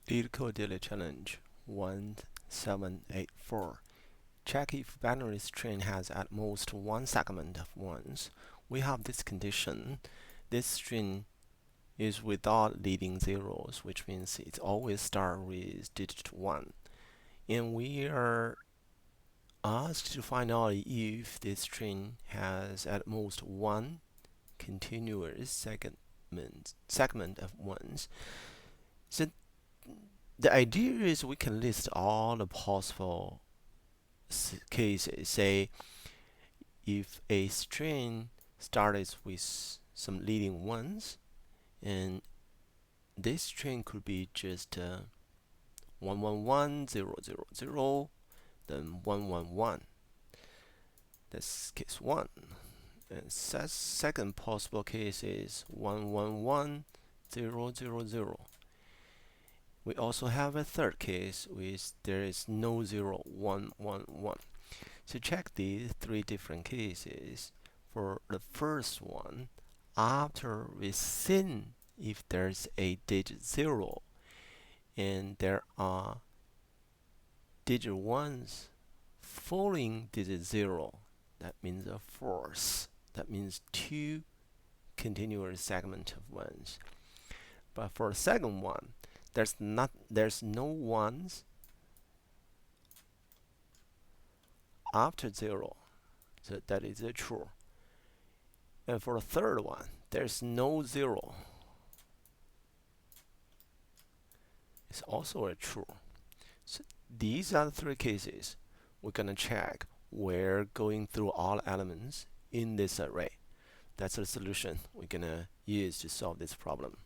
Leetcode Daily Challenge 1784. Check if binary string has at most one segment of ones. We have this condition. This string is without leading zeros, which means it always starts with digit 1. And we are asked to find out if this string has at most one continuous segment of ones. So the idea is we can list all the possible cases. Say if a string starts with some leading ones, and this string could be just 111,000, then 111. That's case 1. And second possible case is 111,000. We also have a third case with there is no 0, 1, 1, 1. So check these three different cases. For the first one, after we seen if there's a digit 0 and there are digit 1s following digit 0, that means a fourth. That means two continuous segment of ones. But for the second one, there's no ones after 0, so that is a true. And for the third one, there's no 0. It's also a true. So these are the three cases we're gonna check. We're going through all elements in this array. That's the solution we're gonna use to solve this problem.